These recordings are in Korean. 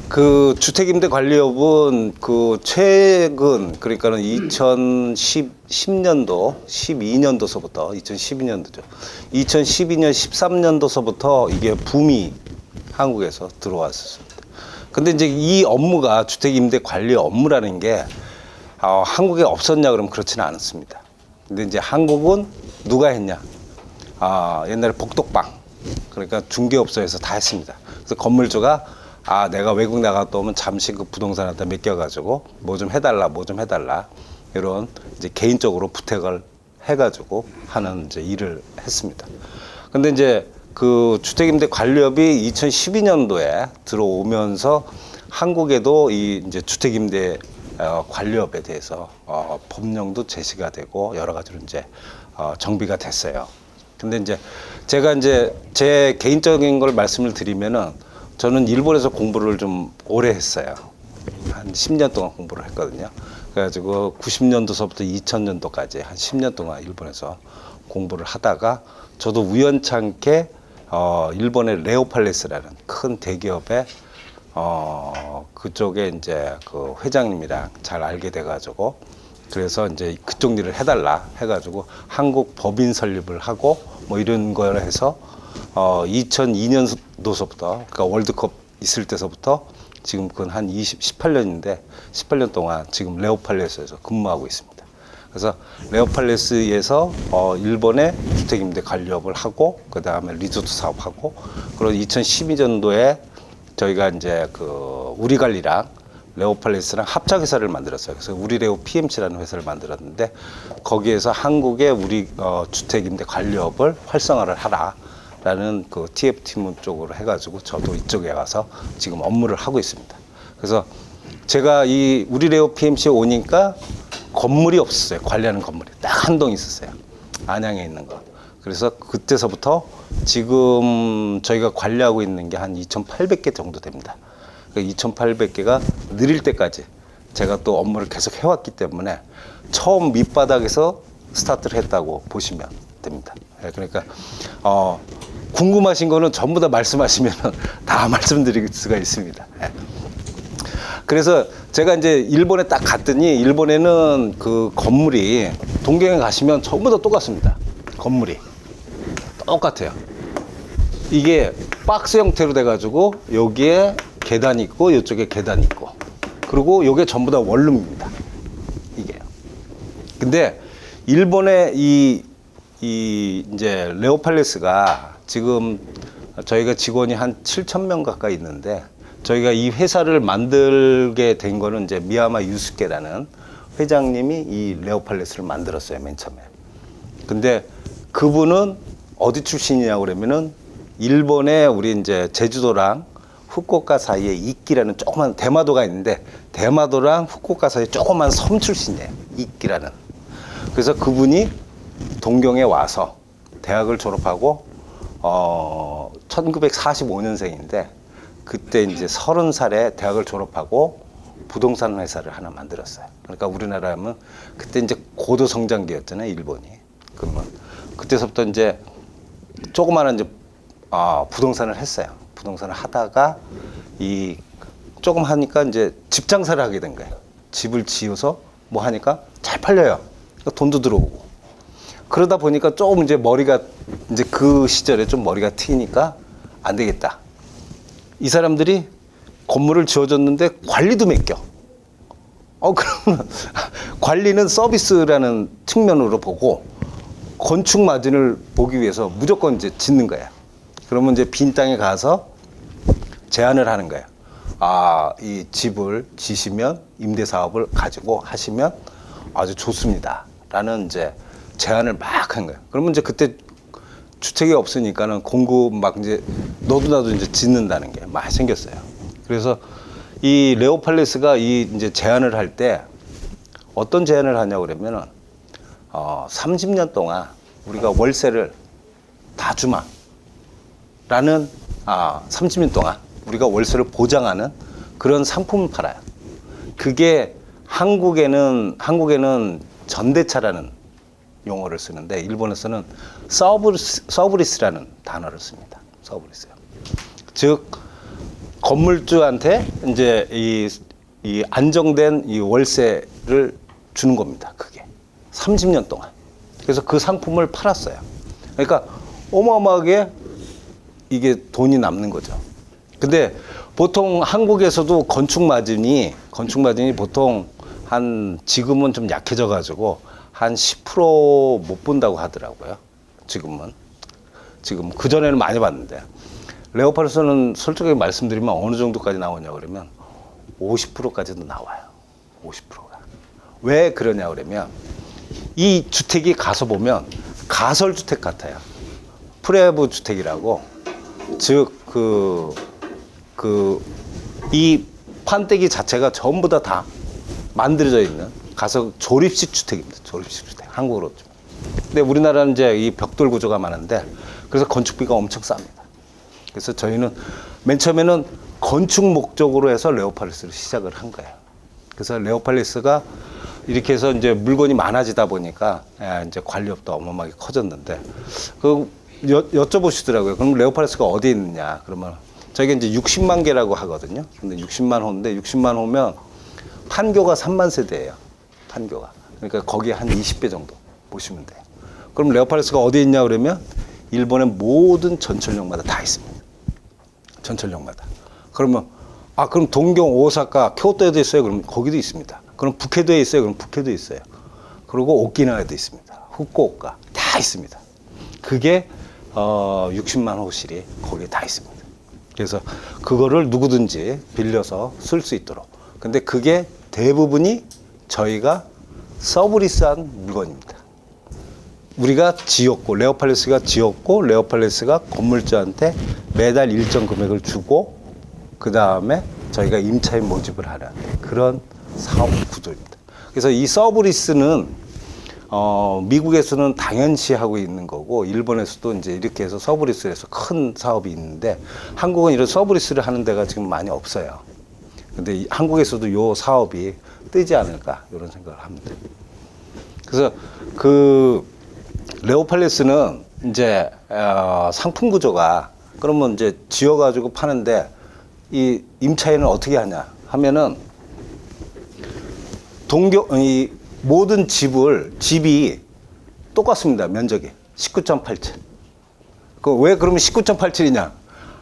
그 주택임대관리업은 그 최근 그러니까는 2010년도, 12년도서부터 2012년도죠. 2012년, 13년도서부터 이게 붐이 한국에서 들어왔었습니다. 근데 이제 이 업무가 주택임대관리 업무라는 게 한국에 없었냐 그러면 그렇지는 않았습니다. 근데 이제 한국은 누가 했냐? 옛날에 복덕방, 그러니까 중개업소에서 다 했습니다. 그래서 건물주가 내가 외국 나갔다 오면 잠시 그 부동산한테 맡겨가지고 뭐 좀 해달라 이런 이제 개인적으로 부탁을 해가지고 하는 이제 일을 했습니다. 근데 이제 그 주택임대관리업이 2012년도에 들어오면서 한국에도 이 이제 주택임대 관리업에 대해서 법령도 제시가 되고 여러 가지로 이제 정비가 됐어요. 근데 이제 제가 이제 제 개인적인 걸 말씀을 드리면은 저는 일본에서 공부를 좀 오래 했어요. 한 10년 동안 공부를 했거든요. 그래가지고 90년도서부터 2000년도까지 한 10년 동안 일본에서 공부를 하다가 저도 우연찮게 일본의 레오팔레스라는 큰 대기업의 그쪽에 이제 그 회장님이랑 잘 알게 돼가지고 그래서 이제 그쪽 일을 해달라 해가지고 한국 법인 설립을 하고 뭐 이런 걸 해서 2002년도서부터 그러니까 월드컵 있을 때서부터 지금 그건 한 18년인데 18년 동안 지금 레오팔레스에서 근무하고 있습니다. 그래서 레오팔레스에서 일본의 주택임대 관리업을 하고 그 다음에 리조트 사업하고 그리고 2012년도에 저희가 이제 그 우리관리랑 레오팔레스랑 합작회사를 만들었어요. 그래서 우리레오 PMC라는 회사를 만들었는데 거기에서 한국의 우리 주택임대 관리업을 활성화를 하라라는 그 TF팀 쪽으로 해가지고 저도 이쪽에 와서 지금 업무를 하고 있습니다. 그래서 제가 이 우리레오 PMC에 오니까 건물이 없었어요. 관리하는 건물이 딱 한 동 있었어요. 안양에 있는 거. 그래서 그때서부터 지금 저희가 관리하고 있는 게 한 2,800개 정도 됩니다. 2,800개가 느릴 때까지 제가 또 업무를 계속 해왔기 때문에 처음 밑바닥에서 스타트를 했다고 보시면 됩니다. 그러니까 궁금하신 거는 전부 다 말씀하시면 다 말씀드릴 수가 있습니다. 그래서 제가 이제 일본에 딱 갔더니 일본에는 그 건물이 동경에 가시면 전부 다 똑같습니다. 건물이 똑같아요. 이게 박스 형태로 돼가지고 여기에 계단이 있고 이쪽에 계단이 있고 그리고 요게 전부 다 원룸입니다. 이게. 근데 일본의 이 이제 레오팔레스가 지금 저희가 직원이 한 7,000명 가까이 있는데 저희가 이 회사를 만들게 된 거는 이제 미야마 유스케라는 회장님이 이 레오팔레스를 만들었어요, 맨 처음에. 근데 그분은 어디 출신이냐고 그러면은 일본의 우리 이제 제주도랑 후쿠오카 사이에 이끼라는 조그만 대마도가 있는데 대마도랑 후쿠오카 사이에 조그만 섬 출신이에요. 이끼라는. 그래서 그분이 동경에 와서 대학을 졸업하고 1945년생인데 그때 이제 30살에 대학을 졸업하고 부동산 회사를 하나 만들었어요. 그러니까 우리나라 하면 그때 이제 고도 성장기였잖아요, 일본이. 그러면 그때서부터 이제 조그마한 이제 부동산을 했어요. 부동산을 하다가 이 조금 하니까 이제 집 장사를 하게 된 거예요. 집을 지어서 뭐 하니까 잘 팔려요. 그러니까 돈도 들어오고. 그러다 보니까 조금 이제 머리가 이제 그 시절에 좀 머리가 트이니까 안 되겠다. 이 사람들이 건물을 지어줬는데 관리도 맡겨. 그러면 관리는 서비스라는 측면으로 보고 건축 마진을 보기 위해서 무조건 이제 짓는 거예요. 그러면 이제 빈 땅에 가서 제안을 하는 거예요. 이 집을 지시면 임대 사업을 가지고 하시면 아주 좋습니다. 라는 이제 제안을 막 한 거예요. 그러면 이제 그때 주택이 없으니까는 공급 막 이제 너도 나도 이제 짓는다는 게 많이 생겼어요. 그래서 이 레오팔레스가 이 이제 제안을 할 때 어떤 제안을 하냐고 그러면은 30년 동안 우리가 월세를 다 주마. 라는 30년 동안 우리가 월세를 보장하는 그런 상품을 팔아요. 그게 한국에는 전대차라는 용어를 쓰는데 일본에서는 서브리스라는 단어를 씁니다. 서브리스요. 즉 건물주한테 이제 이 안정된 이 월세를 주는 겁니다. 그게 30년 동안. 그래서 그 상품을 팔았어요. 그러니까 어마어마하게 이게 돈이 남는 거죠. 근데 보통 한국에서도 건축 마진이 보통 한 지금은 좀 약해져 가지고 한 10%못 본다고 하더라고요. 지금 그전에는 많이 봤는데 레오팔레스는 솔직하게 말씀드리면 어느 정도까지 나오냐 그러면 50%까지도 나와요. 50%가. 왜 그러냐 그러면 이 주택이 가서 보면 가설 주택 같아요. 프레브 주택이라고, 즉 이 판때기 자체가 전부 다 만들어져 있는 가서 조립식 주택입니다. 조립식 주택. 한국으로. 근데 우리나라는 이제 이 벽돌 구조가 많은데 그래서 건축비가 엄청 쌉니다. 그래서 저희는 맨 처음에는 건축 목적으로 해서 레오팔레스를 시작을 한 거예요. 그래서 레오팔레스가 이렇게 해서 이제 물건이 많아지다 보니까 이제 관리업도 어마어마하게 커졌는데 여쭤보시더라고요. 그럼 레오팔레스가 어디에 있느냐? 그러면 저희가 이제 60만 개라고 하거든요. 근데 60만 호인데 60만 호면 판교가 3만 세대예요. 판교가. 그러니까 거기에 한 20배 정도 보시면 돼요. 그럼 레오팔레스가 어디에 있냐 그러면 일본의 모든 전철역마다 다 있습니다. 전철역마다. 그러면 그럼 동경, 오사카, 쿄토에도 있어요? 그럼 거기도 있습니다. 그럼 북해도에 있어요? 그럼 북해도 있어요. 그리고 오키나와에도 있습니다. 후쿠오카 다 있습니다. 그게 60만 호실이 거기에 다 있습니다. 그래서 그거를 누구든지 빌려서 쓸 수 있도록. 근데 그게 대부분이 저희가 서브리스한 물건입니다. 우리가 지었고, 레오팔레스가 지었고, 레오팔레스가 건물주한테 매달 일정 금액을 주고, 그 다음에 저희가 임차인 모집을 하는 그런 사업 구조입니다. 그래서 이 서브리스는 미국에서는 당연시 하고 있는 거고, 일본에서도 이제 이렇게 해서 서브리스를 해서 큰 사업이 있는데, 한국은 이런 서브리스를 하는 데가 지금 많이 없어요. 근데 한국에서도 이 사업이 뜨지 않을까, 이런 생각을 합니다. 그래서 레오팔레스는 이제 상품 구조가, 그러면 이제 지어가지고 파는데 이 임차인은 어떻게 하냐 하면은 이 모든 집이 똑같습니다. 면적이 19.87. 왜 그러면 19.87이냐?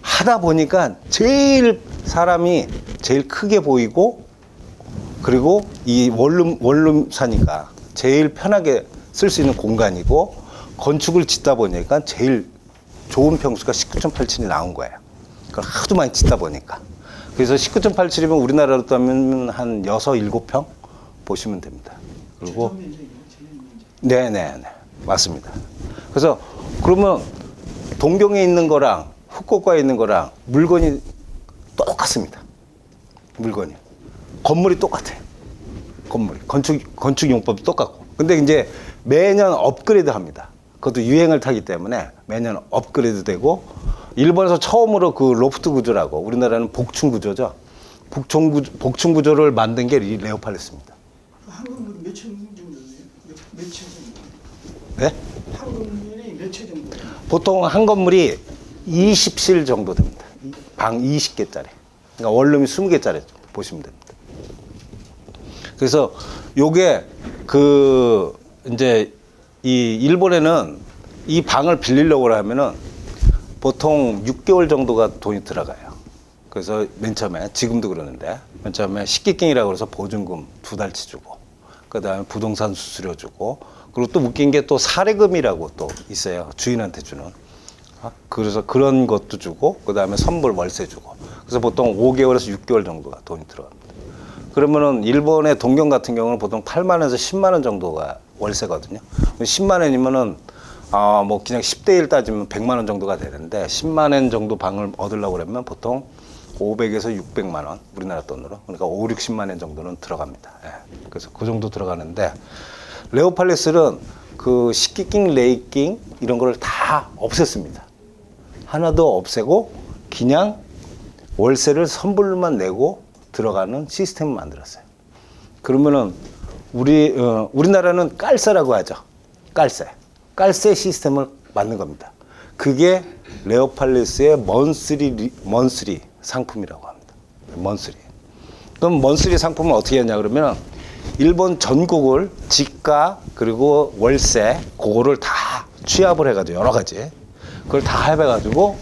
하다 보니까 사람이 제일 크게 보이고, 그리고 이 원룸 사니까 제일 편하게 쓸 수 있는 공간이고, 건축을 짓다 보니까 제일 좋은 평수가 19.87이 나온 거예요. 그걸 하도 많이 짓다 보니까. 그래서 19.87이면 우리나라로 따면 한 6, 7평 보시면 됩니다. 그리고 네네네, 맞습니다. 그래서 그러면 동경에 있는 거랑 후쿠오카에 있는 거랑 물건이 똑같습니다. 건물이 똑같아요. 건축 용법이 똑같고. 근데 이제 매년 업그레이드 합니다. 그것도 유행을 타기 때문에 매년 업그레이드 되고, 일본에서 처음으로 그 로프트 구조라고, 우리나라는 복층 구조죠. 복층 구조를 만든 게 이 레오팔레스입니다. 한국은 몇 채 정도예요? 몇 채 정도? 네? 한국이 몇 채 정도? 보통 한 건물이 20실 정도 됩니다. 방 20개짜리. 그러니까 원룸이 20개짜리 보시면 됩니다. 그래서 요게 이제 이 일본에는 이 방을 빌리려고 하면은 보통 6개월 정도가 돈이 들어가요. 그래서 맨 처음에, 지금도 그러는데, 맨 처음에 식기갱이라고 해서 보증금 2달치 주고, 그 다음에 부동산 수수료 주고, 그리고 또 웃긴 게 또 사례금이라고 또 있어요. 주인한테 주는. 그래서 그런 것도 주고, 그 다음에 선불 월세 주고. 그래서 보통 5개월에서 6개월 정도가 돈이 들어갑니다. 그러면은 일본의 동경 같은 경우는 보통 8만 원에서 10만 원 정도가 월세거든요. 10만 원이면은 뭐 그냥 10대 1 따지면 100만 원 정도가 되는데, 10만 원 정도 방을 얻으려고 그러면 보통 500에서 600만 원, 우리나라 돈으로. 그러니까 5, 60만 원 정도는 들어갑니다. 예. 그래서 그 정도 들어가는데, 레오팔레스는 그 식기깅, 레이깅 이런 걸 다 없앴습니다. 하나도 없애고 그냥 월세를 선불만 내고 들어가는 시스템을 만들었어요. 그러면은 우리나라는 깔세라고 하죠. 깔세 시스템을 만든 겁니다. 그게 레오팔레스의 먼스리 상품이라고 합니다. 먼쓰리. 그럼 먼쓰리 상품은 어떻게 했냐 그러면 일본 전국을 지가 그리고 월세 그거를 다 취합을 해가지고 여러 가지 그걸 다 합해가지고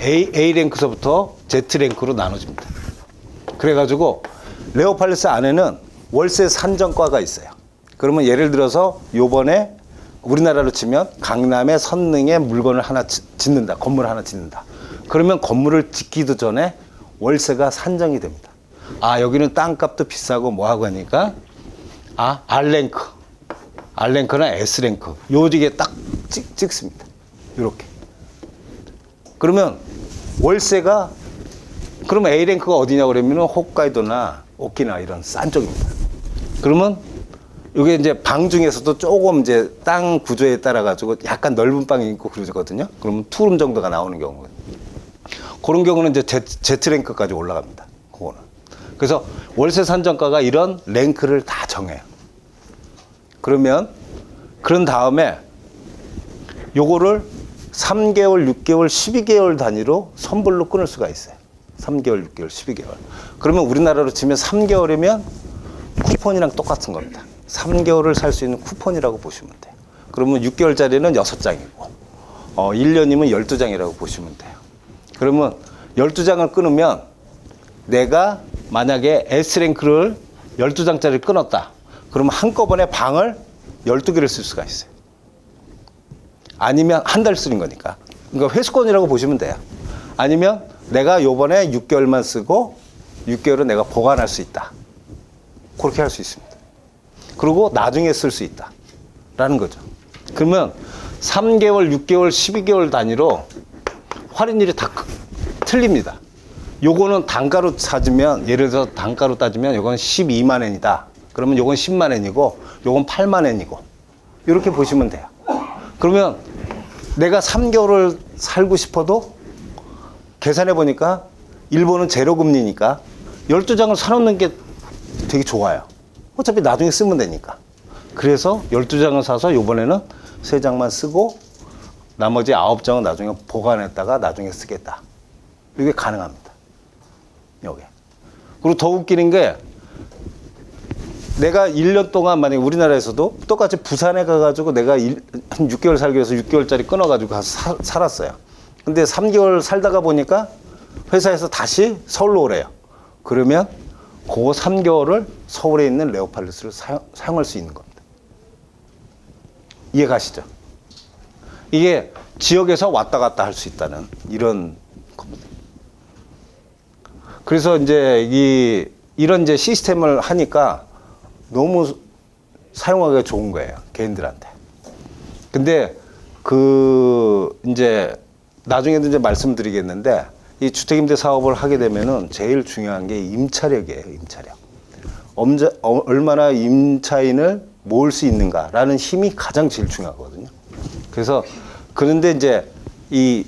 A 랭크서부터 Z 랭크로 나눠집니다. 그래가지고 레오팔레스 안에는 월세 산정과가 있어요. 그러면 예를 들어서 요번에 우리나라로 치면 강남의 선릉에 물건을 하나 짓는다. 건물을 하나 짓는다. 그러면 건물을 짓기도 전에 월세가 산정이 됩니다. 아, 여기는 땅값도 비싸고 뭐하고 하니까 아, R랭크. R랭크나 S랭크. 요지게 딱 찍습니다. 요렇게. 그러면 월세가 그러면 A랭크가 어디냐 그러면 홋카이도나 오키나와 이런 싼 쪽입니다. 그러면 이게 이제 방 중에서도 조금 이제 땅 구조에 따라 가지고 약간 넓은 방이 있고 그러거든요. 그러면 투룸 정도가 나오는 경우는 그런 경우는 이제 Z 랭크까지 올라갑니다. 그거는. 그래서 월세 산정가가 이런 랭크를 다 정해요. 그러면 그런 다음에 요거를 3개월, 6개월, 12개월 단위로 선불로 끊을 수가 있어요. 3개월, 6개월, 12개월. 그러면 우리나라로 치면 3개월이면 쿠폰이랑 똑같은 겁니다. 3개월을 살 수 있는 쿠폰이라고 보시면 돼요. 그러면 6개월짜리는 6장이고 1년이면 12장이라고 보시면 돼요. 그러면 12장을 끊으면 내가 만약에 S랭크를 12장짜리 끊었다. 그러면 한꺼번에 방을 12개를 쓸 수가 있어요. 아니면 한 달 쓰는 거니까. 그러니까 회수권이라고 보시면 돼요. 아니면 내가 요번에 6개월만 쓰고 6개월은 내가 보관할 수 있다. 그렇게 할 수 있습니다. 그리고 나중에 쓸 수 있다. 라는 거죠. 그러면 3개월, 6개월, 12개월 단위로 할인율이 다 틀립니다. 요거는 단가로 찾으면, 예를 들어서 단가로 따지면 요건 12만 엔이다. 그러면 요건 10만 엔이고, 요건 8만 엔이고. 이렇게 보시면 돼요. 그러면 내가 3개월을 살고 싶어도 계산해 보니까 일본은 제로 금리니까 12장을 사놓는 게 되게 좋아요. 어차피 나중에 쓰면 되니까. 그래서 12장을 사서 요번에는 3장만 쓰고 나머지 9장은 나중에 보관했다가 나중에 쓰겠다. 이게 가능합니다. 여기. 그리고 더 웃기는 게 내가 1년 동안 만약에 우리나라에서도 똑같이 부산에 가가지고 내가 한 6개월 살기 위해서 6개월짜리 끊어가지고 가서 살았어요. 근데 3개월 살다가 보니까 회사에서 다시 서울로 오래요. 그러면 그 3개월을 서울에 있는 레오팔레스를 사용할 수 있는 겁니다. 이해 가시죠? 이게 지역에서 왔다 갔다 할 수 있다는 이런 겁니다. 그래서 이제 이런 이제 시스템을 하니까 너무 사용하기가 좋은 거예요. 개인들한테. 근데 이제 나중에도 이제 말씀드리겠는데 이 주택임대 사업을 하게 되면은 제일 중요한 게 임차력이에요. 임차력. 얼마나 임차인을 모을 수 있는가라는 힘이 가장 제일 중요하거든요. 그런데 이제 이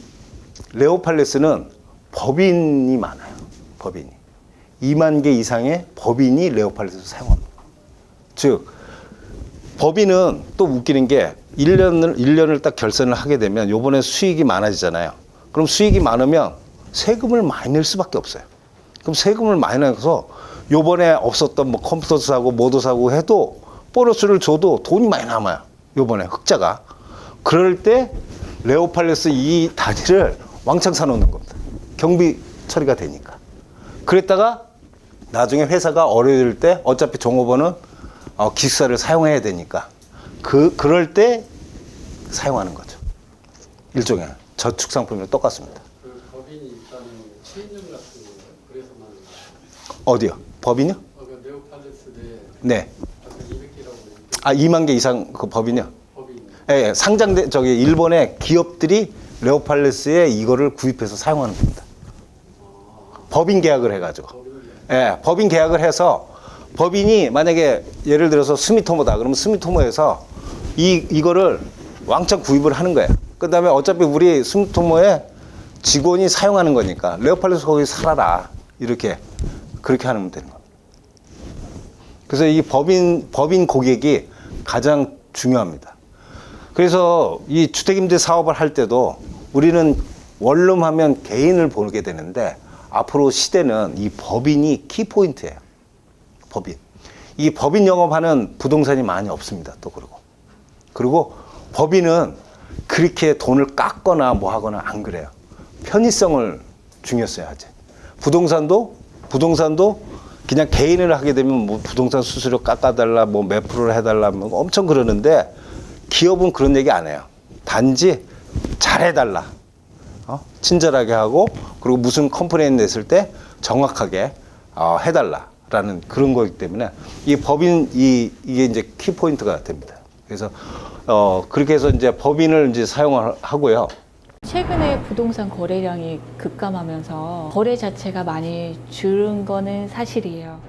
레오팔레스는 법인이 많아요. 법인이. 2만 개 이상의 법인이 레오팔레스를 사용합니다. 즉, 법인은 또 웃기는 게 1년을 딱 결산을 하게 되면 요번에 수익이 많아지잖아요. 그럼 수익이 많으면 세금을 많이 낼 수밖에 없어요. 그럼 세금을 많이 내서 요번에 없었던 뭐 컴퓨터 사고 뭐도 사고 해도 보너스를 줘도 돈이 많이 남아요. 요번에 흑자가. 그럴 때 레오팔레스 이 단위를 왕창 사놓는 겁니다. 경비 처리가 되니까. 그랬다가 나중에 회사가 어려울 때 어차피 종업원은 기숙사를 사용해야 되니까 그럴 때 사용하는 거죠. 일종의 저축 상품이랑 똑같습니다. 그 법인이 일단은 체인점 같은 거예요. 그래서만 어디요? 법인이요? 그 네오팔레스 네. 아까 200개라고 아, 2만 개 이상 그 법인이요? 법인. 예, 상장된 일본의 기업들이 레오팔레스에 이거를 구입해서 사용하는 겁니다. 법인 계약을 해가지고. 예, 법인 계약을 해서 법인이 만약에 예를 들어서 스미토모다. 그러면 스미토모에서 이거를 왕창 구입을 하는 거예요. 그 다음에 어차피 우리 스미토모의 직원이 사용하는 거니까 레오팔레스 거기 살아라. 그렇게 하면 되는 겁니다. 그래서 이 법인 고객이 가장 중요합니다. 그래서 이 주택임대 사업을 할 때도 우리는 원룸하면 개인을 보게 되는데 앞으로 시대는 이 법인이 키포인트예요. 법인. 이 법인 영업하는 부동산이 많이 없습니다. 또 그리고 법인은 그렇게 돈을 깎거나 뭐 하거나 안 그래요. 편의성을 중요시 하지. 부동산도 그냥 개인을 하게 되면 뭐 부동산 수수료 깎아달라, 뭐 몇 프로를 해달라, 뭐 엄청 그러는데 기업은 그런 얘기 안 해요. 단지 잘해달라. 친절하게 하고, 그리고 무슨 컴플레인 냈을 때 정확하게 해달라라는 그런 거기 때문에 이 법인 이게 이제 키포인트가 됩니다. 그래서 그렇게 해서 이제 법인을 이제 사용을 하고요. 최근에 부동산 거래량이 급감하면서 거래 자체가 많이 줄은 거는 사실이에요.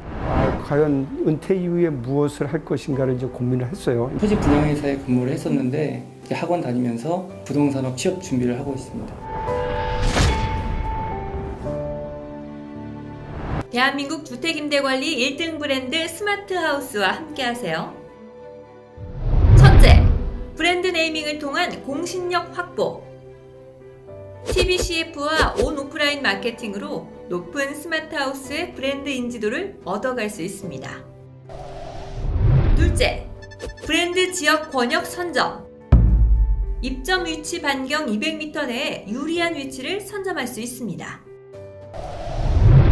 과연 은퇴 이후에 무엇을 할 것인가를 이제 고민을 했어요. 토지 분양회사에 근무를 했었는데 이제 학원 다니면서 부동산업 취업 준비를 하고 있습니다. 대한민국 주택임대관리 1등 브랜드 스마트하우스와 함께하세요. 첫째, 브랜드 네이밍을 통한 공신력 확보. TBCF와 온 오프라인 마케팅으로 높은 스마트하우스의 브랜드 인지도를 얻어갈 수 있습니다. 둘째, 브랜드 지역 권역 선점. 입점 위치 반경 200m 내에 유리한 위치를 선점할 수 있습니다.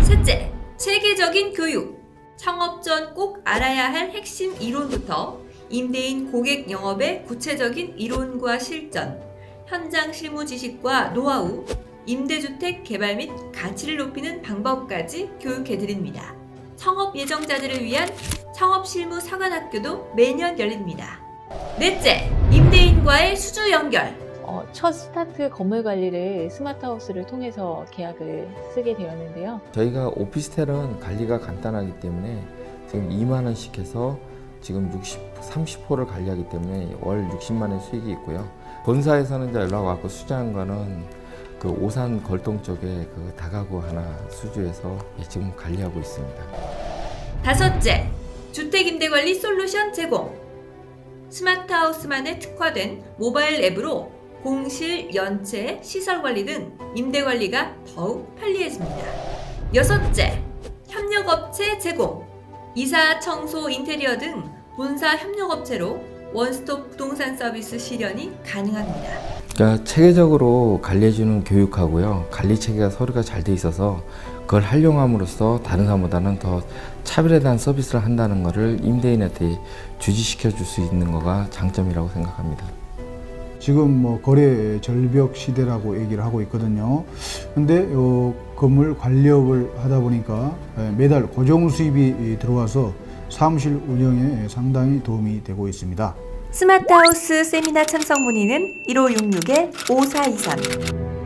셋째, 체계적인 교육. 창업 전 꼭 알아야 할 핵심 이론부터 임대인 고객 영업의 구체적인 이론과 실전, 현장 실무 지식과 노하우, 임대주택 개발 및 가치를 높이는 방법까지 교육해드립니다. 창업 예정자들을 위한 창업실무 사관학교도 매년 열립니다. 넷째, 임대인과의 수주 연결. 첫 스타트 건물 관리를 스마트하우스를 통해서 계약을 쓰게 되었는데요. 저희가 오피스텔은 관리가 간단하기 때문에 지금 2만 원씩 해서 지금 30호를 관리하기 때문에 월 60만 원 수익이 있고요. 본사에서는 이제 연락 왔고 수주한 거는 그 오산 걸동 쪽에 그 다가구 하나 수주해서 지금 관리하고 있습니다. 다섯째, 주택임대관리 솔루션 제공. 스마트하우스만에 특화된 모바일 앱으로 공실, 연체, 시설관리 등 임대관리가 더욱 편리해집니다. 여섯째, 협력업체 제공. 이사, 청소, 인테리어 등 본사 협력업체로 원스톱 부동산 서비스 실현이 가능합니다. 그러니까 체계적으로 관리해주는 교육하고요. 관리 체계가 서로가 잘 돼 있어서 그걸 활용함으로써 다른 사람보다는 더 차별에 대한 서비스를 한다는 것을 임대인한테 주지시켜 줄 수 있는 거가 장점이라고 생각합니다. 지금 뭐 거래 절벽 시대라고 얘기를 하고 있거든요. 근데 건물 관리업을 하다 보니까 매달 고정 수입이 들어와서 사무실 운영에 상당히 도움이 되고 있습니다. 스마트하우스 세미나 참석 문의는 1566-5423